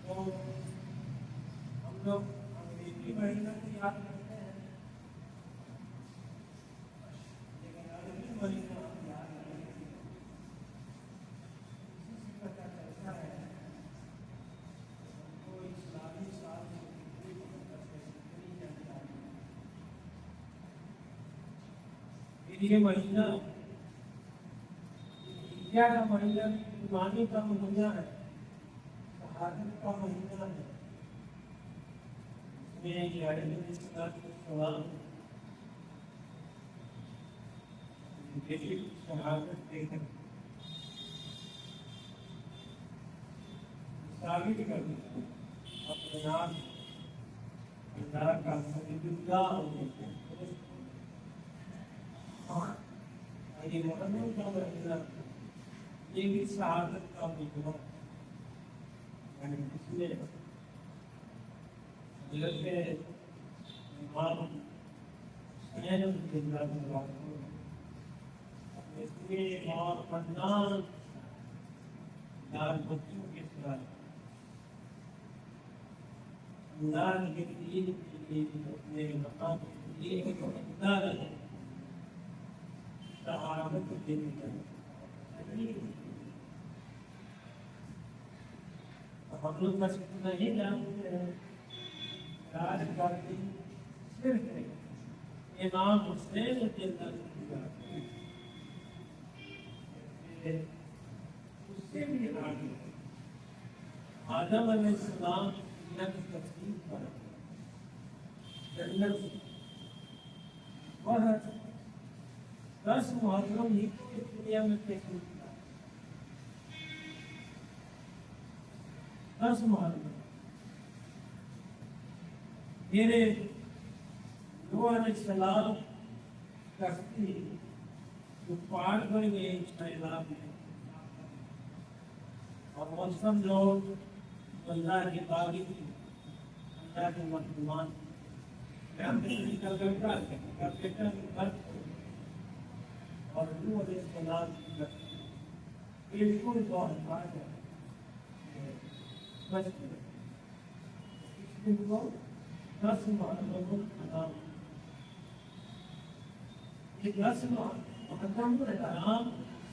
ہم لوگ انگریزی مہینہ کو یاد کرتے ہیں، لیکن عربی مہینہ ہم یاد نہیں کرتے۔ اسی سے پتہ چلتا ہے ہم کو اسلامی سال سے کتنی جانکاری ہے۔ پھر یہ مہینہ انڈیا کا مہینہ ایمانی کا مہینہ ہے، شہادت کا مہینہ ہے۔ شہادت دے کر ثابت کرنا اپنے نام اللہ کا یہ محرم کا مہینہ، یہ بھی شہادت کا مہینہ، یعنی اس میں حضرت امام حسین رضی اللہ عنہ اپنے اور خاندان دار بچوں کے ساتھ اللہ کے دین کے لیے اپنے مقام کے لیے اقتدار ہے، شہادت دینے کا ہم لوگ بس اتنا ہی جانتے ہیں راج کا دن صرف امام حسین رضی اللہ عنہ اس سے بھی آگے آدم علیہ السلام دنیا کی تقسیم پر جنت وہ 10 محرم ہی کو اس دنیا میں تقسیم کیا، 10 محرم میرے نوح علیہ السلام کشتی جو پار کر گئے اس سیلاب میں، اور موسم لوگ اللہ کے باغی تھے، اللہ کے مسلمان اور نوح علیہ السلام کی کشتی بالکل بہت ہے بچ گئے۔ اس دن کو 10 محرم کا نام، یہ 10 محرم کا نام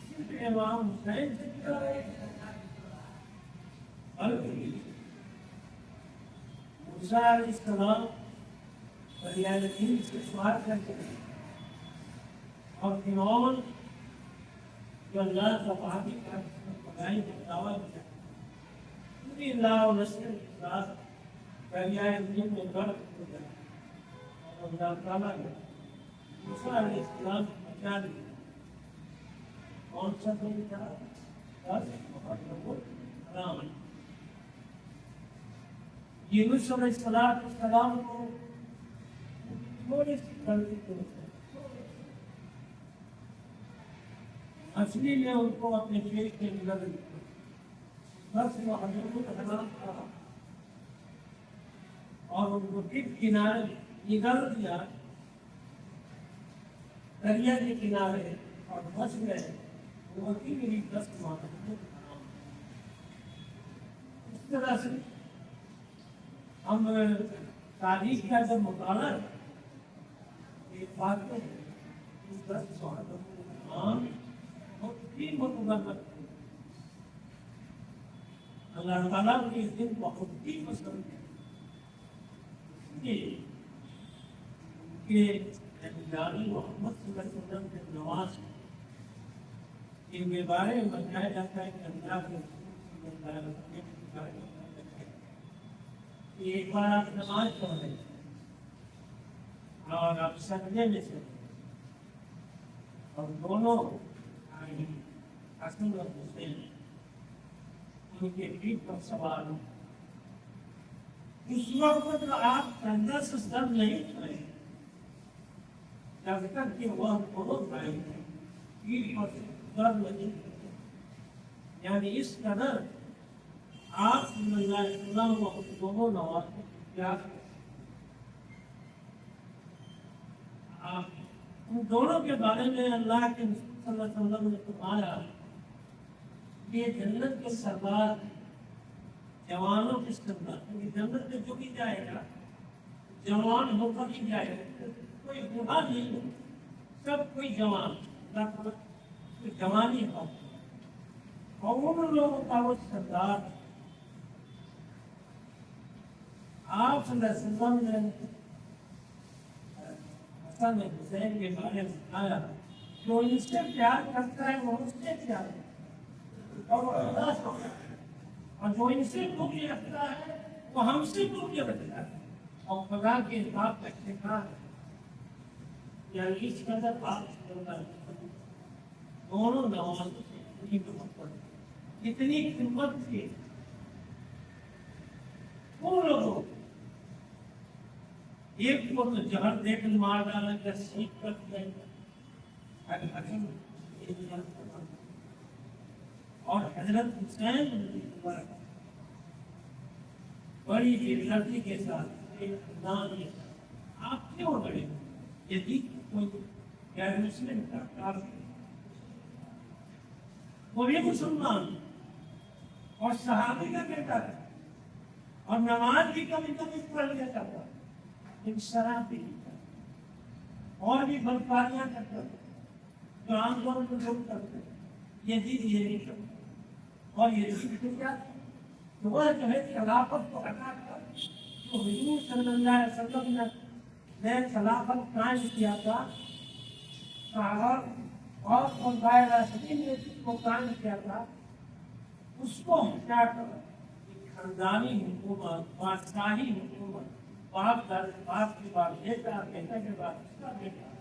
صرف امام حسین سے کیا ہے، موسیٰ علیہ السلام بنیامین سے سوال کرتے ہیں اور فرعون جو اللہ کا پاکی کا بنائی کا دعویٰ کیا پوری اللہ و نصر کے ساتھ بنیامین میں غرق ہو جائے اور اللہ تعالیٰ نے موسیٰ علیہ السلام کو بچا لیا۔ کون سا دن تھا؟ 10 محرم الحرام۔ یونس علیہ السلام کو تھوڑی سی غلطی کی اصلی نے ان کو اپنے پیٹ کے اندر بس وہ حضور حضرت کہا اور ان کو ٹھیک کنارے نگل دیا دریا کے کنارے اور بس گئے وہ میری 10 ماہ اس طرح سے ہم تاریخ کا جب مطالعہ ایک بات کو اس 10 ماہ اللہ تعالیٰ نے اس دن بہت ہی پسند ہے کہ محمد صلی اللہ علیہ وسلم کے نواز ان کے بارے میں بتایا جاتا ہے کہ اللہ کے ایک بار آپ نماز پڑھ رہے اور آپ سجدے میں سے اور دونوں حسن اور حسین ان کے پیٹ پر سوار ہوں اس وقت آپ اندر سے سر نہیں اٹھائے جب تک کہ وہ بہت بھائی پیٹ پر سر نہیں یعنی اس قدر آپ صلی اللہ علیہ وسلم کو دونوں نواز پیار ان دونوں کے بارے میں اللہ کے صلی اللہ علیہ وسلم نے فرمایا کہ جنت کے سردار جوانوں کے سردار جنت میں جو بھی جائے گا جوان ہو کر ہی جائے گا کوئی بوڑھا نہیں ہو سب کوئی جوان جوانی ہو اور ان لوگوں کا وہ سردار آپ صلی اللہ علیہ وسلم نے حسن حسین کے بارے میں بتایا جو ان سے پیار کرتا ہے وہ اس سے پیار اور جو ان سے بغض رکھتا ہے وہ ہم سے بغض رکھتا ہے اور خدا کے حساب کا اتفاق ہے یعنی اس قدر بات کرتا ہے دونوں نوازوں سے اتنی محبت اتنی قیمت تھی وہ لوگوں ایک کو تو جہر دے کر مار ڈالا کر سیکھ کر دیا اور حضرت حسین بڑی لڑکی کے ساتھ آپ کیوں لڑے یدی کوئی غیر مسلم کا وہ بھی مسلمان اور صحابی کا بیٹا ہے اور نماز بھی کبھی کبھی پڑھ لیا کرتا لیکن شراب بھی نہیں کرتا اور بھی بدکاریاں کرتا جو عام طور پر لوگ کرتے یہ نہیں کرتا اور یہ کیا وہ جو ہے خلافت کو ہٹا کر جو حضور صلی اللہ علیہ وسلم نے خلافت قائم کیا تھا صحابہ اور خلفائے راشدین نے جس کو قائم کیا تھا اس کو ہٹا کر خاندانی حکومت بادشاہی حکومت باپ باپ کے بعد بیٹا بیٹا کے بعد اس کا بیٹا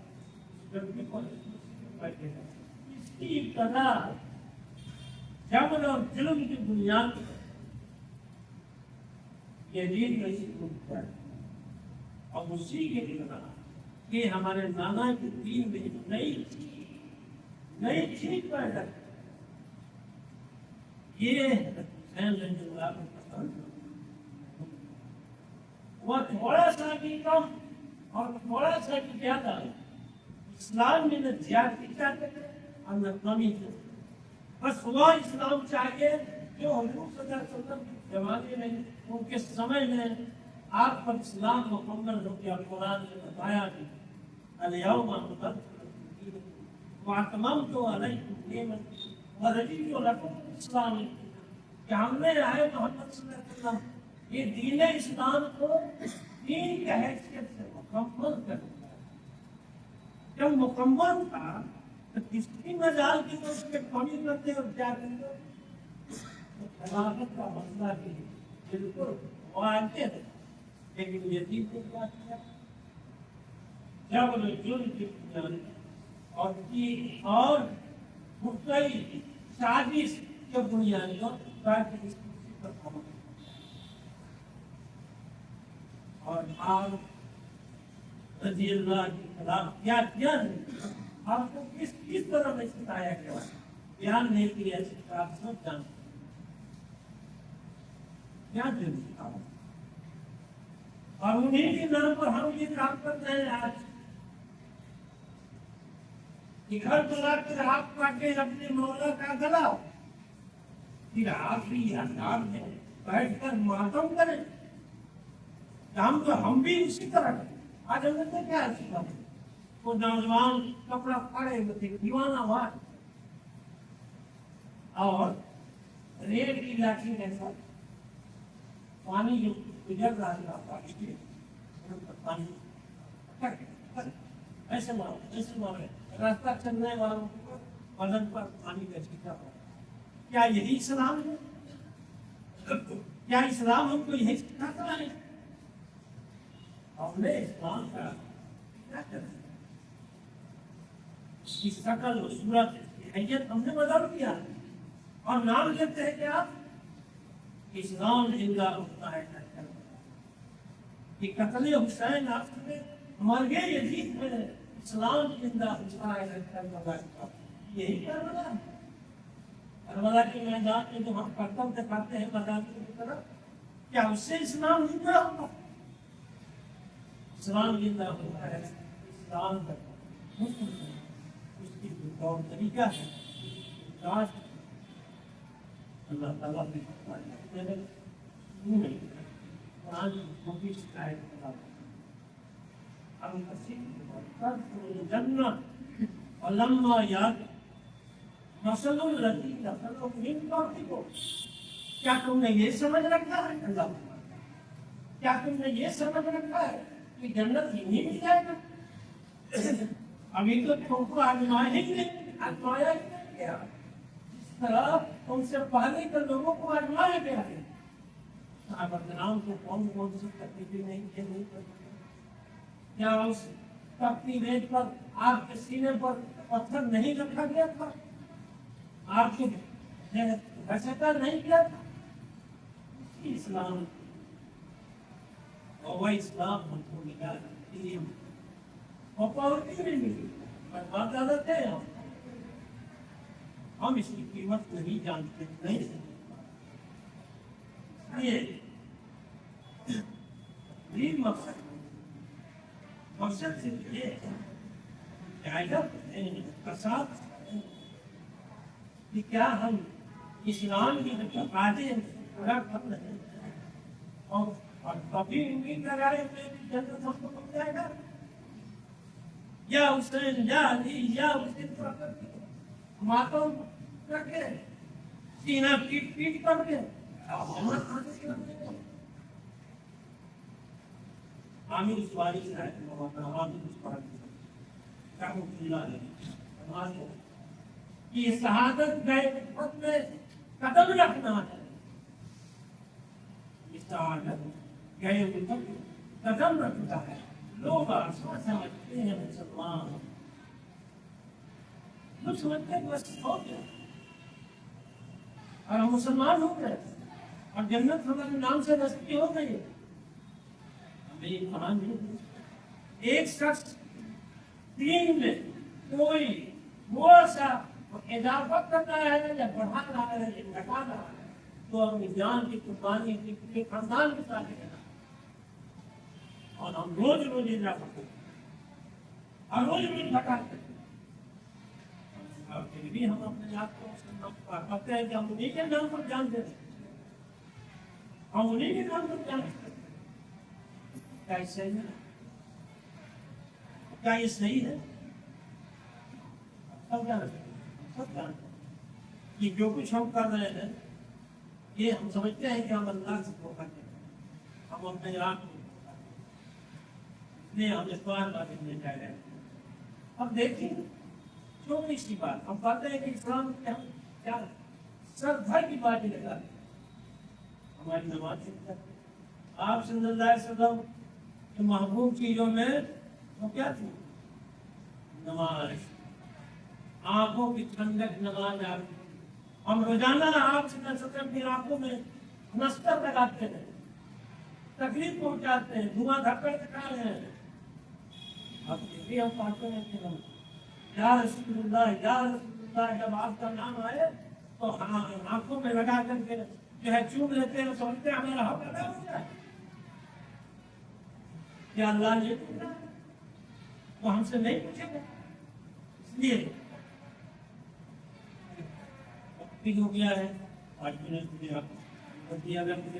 اس کی ابتدا جبر اور ظلم کی بنیاد پر یزید رئیس ملک پر اور اسی کے ابتدا کہ ہمارے نانا کے دین میں نئی چیز پیدا یہ حسین رضی اللہ عنہ پسند وہ تھوڑا سا بھی کم اور تھوڑا سا بھی زیادہ اسلام میں نہ زیادتی چاہتے تھے اور نہ کمی چاہتے بس وہ اسلام چاہیے جو حضور صلی اللہ علیہ وسلم کے زمانے میں ان کے سمے میں آپ پر اسلام مکمل ہو گیا قرآن نے بتایا بھی الیوم اکملت واتممت علیکم نعمتی ورضیت لکم الاسلام کہ ہم نے آئے محمد صلی اللہ علیہ وسلم یہ دین اسلام کو دین کی حیثیت سے مکمل کر دیا جب مکمل تھا تو کس کی مجال کی تو اس کے کمی کرتے اور کیا کرتے خلافت کا مسئلہ بھی بالکل واضح ہے لیکن یزید نے کیا کیا جب رجل کی بنیاد اور مختلف سازش کے بنیاد پر اور آپ رضی اللہ کے خلاف کیا کیا ہے، آپ کو کس کس طرح میں ستایا گیا، بیان نہیں کیا، آپ سب جانتے کیا ضروری تھا، اور انہیں کے نام پر ہم یہ کام کرتے ہیں آج کہ گھر بلا کر آپ کاٹے اپنے مولا کا گلا، پھر آخری انداز میں بیٹھ کر ماتم کریں، ہم بھی اسی طرح کریں۔ آج ہم نے کیا سیکھا، وہ نوجوان کپڑا پھاڑے ہوئے تھے، دیوانہ ہوا، اور ریل کی لاٹھی ایسا پانی جو گزر رہا تھا پانی ایسے مارے راستہ چلنے والوں کو بدن پر پانی کا چھینکا ہوا۔ کیا یہی اسلام ہے؟ کیا اسلام ہم کو یہی سکھاتا ہے؟ ہم نے اسلام کا کیا کرنا، اس کی شکل و صورت حیثیت ہم نے بدل دیا اور نام لیتے ہیں کہ آپ اسلام زندہ ہوتا ہے، کہ قتل حسین آپ نے مرگ یزید میں اسلام زندہ ہوتا ہے، یہی کربلا ہے۔ کربلا کے میدان میں جو ہم کرتب دکھاتے ہیں بداتی کی طرح، کیا اس سے اسلام زندہ ہوتا؟ اسلام زندہ ہوتا ہے، اسلام کا اس کی طور طریقہ ہے، اللہ تعالیٰ نے قرآن کی خوبی شکایت کرا جنت علما یاد مسل الذی دخلوا من قبلکم، کیا تم نے یہ سمجھ رکھا ہے، اللہ کیا تم نے یہ سمجھ رکھا ہے کہ جنت ہی نہیں مل جائے گا؟ ابھی تو تم کو آزمایا ہی نہیں گیا، جس طرح تم سے پہلے کے لوگوں کو آزمایا گیا ہے۔ صحابہ کو کون کون سی تکلیفیں نہیں جھیلنی پڑی، کیا اس تپتی ریت پر آپ کے سینے پر پتھر نہیں رکھا گیا تھا، آپ کو گھسیٹا نہیں کیا تھا؟ اسلام اور وہ اسلام ہم کو ملا علم اور پاورٹی نہیں ملی، پر بات عادت ہے ہم اس کی قیمت نہیں جانتے، نہیں یہ مقصد صرف یہ ہے کہ کیا ہم اسلام کی باتیں پورا کر رہے ہیں اور کبھی امید لگائے جنت ہم کو مل جائے گا، یا حسین یا علی یا حسین ماتم کر کے سینہ پیٹ پیٹ کر کے عامر سواری ہے، عامر سواری رحمۃ اللہ علیہ کی شہادت گئے خود میں قدم رکھنا ہے، شہادت گئے قدم رکھتا ہے، لوگ سمجھتے ہیں مسلمان، لوگ سمجھتے ہیں بس ہو گیا اور ہم مسلمان ہو گئے اور جنت ہمارے نام سے رسمی ہو گئی۔ ہمیں یہ کہاں نہیں، ایک شخص دین میں کوئی وہ سا اضافہ کرنا ہے یا بڑھا رہا ہے یا گھٹا رہا ہے تو اپنی جان کی قربانی کی خاندان کے ساتھ دینا، اور ہم روز روز اضافہ کرتے ہیں اور روز روز گھٹاتے ہیں، اور پھر بھی ہم اپنے آپ کو کہتے ہیں کہ ہم انہیں کے نام پر جانتے ہیں، ہم انہیں کے نام پر جانتے ہیں۔ کیا یہ صحیح ہے؟ کیا یہ صحیح ہے؟ سب جانتے ہیں کہ جو کچھ ہم کر رہے ہیں یہ ہم سمجھتے ہیں کہ ہم اللہ سے دھوکہ دے رہے ہیں، ہم اپنے آپ کو نہیں، ہم اس بار باتیں نہیں کہہ رہے ہیں۔ اب دیکھیں چھوٹی سی بات، ہم کہتے ہیں کہ اسلام کے ہم کیا سر بھر کی باتیں لگا ہماری نماز آپ صلی اللہ علیہ وسلم کے محبوب چیزوں میں وہ کیا تھی؟ نماز، آنکھوں کی ٹھنڈک نماز آ رہی، ہم روزانہ آپ صلی اللہ علیہ وسلم کی آنکھوں میں نستر لگاتے ہیں، تکلیف پہنچاتے ہیں، دھواں دھکڑ دکھا رہے ہیں. اب یہ بھی ہم پڑھتے رہتے ہیں یا رسول اللہ جب آپ کا نام آئے تو آنکھوں میں لگا کر کے جو ہے چوم لیتے ہیں، سمجھتے ہیں ہمارا حق ادا ہو جائے. کیا اللہ یہ پوچھا وہ ہم سے نہیں پوچھے گا؟ اس لیے بھی ہو گیا ہے. 5 منٹ مجھے آپ دیا گیا مجھے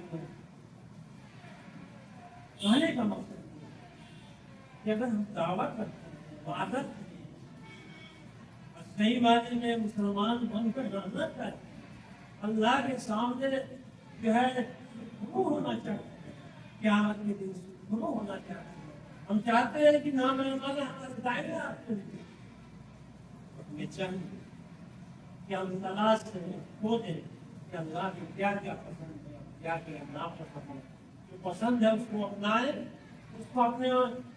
کہنے کا مقصد کہ اگر ہم دعوت کرتے ہیں، وعدت صحیح معنی میں مسلمان بن کر رہنا چاہتے ہیں، اللہ کے سامنے جو ہے شروع ہونا چاہتے ہیں، قیامت کے دن شروع ہونا چاہتے ہیں. ہم چاہتے ہیں کہ نام ہمارے دائرے آپ کے لیے ہمیں چاہیے کہ ہم تلاش کریں، کھوجیں کہ اللہ کے کیا کیا پسند ہے، کیا کیا ناپسند ہے. جو پسند ہے اس کو اپنائیں، اس کو اپنے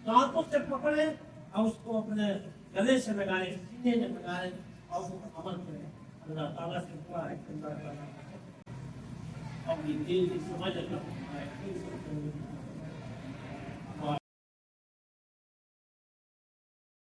دانتوں سے پکڑیں اور اس کو اپنے گلے سے لگائیں، سینے میں لگائیں اور اس کو عمل کریں. اللہ تعالیٰ سے دعا ہے کہ اللہ تعالیٰ اپنی دل کی سمجھ اللہ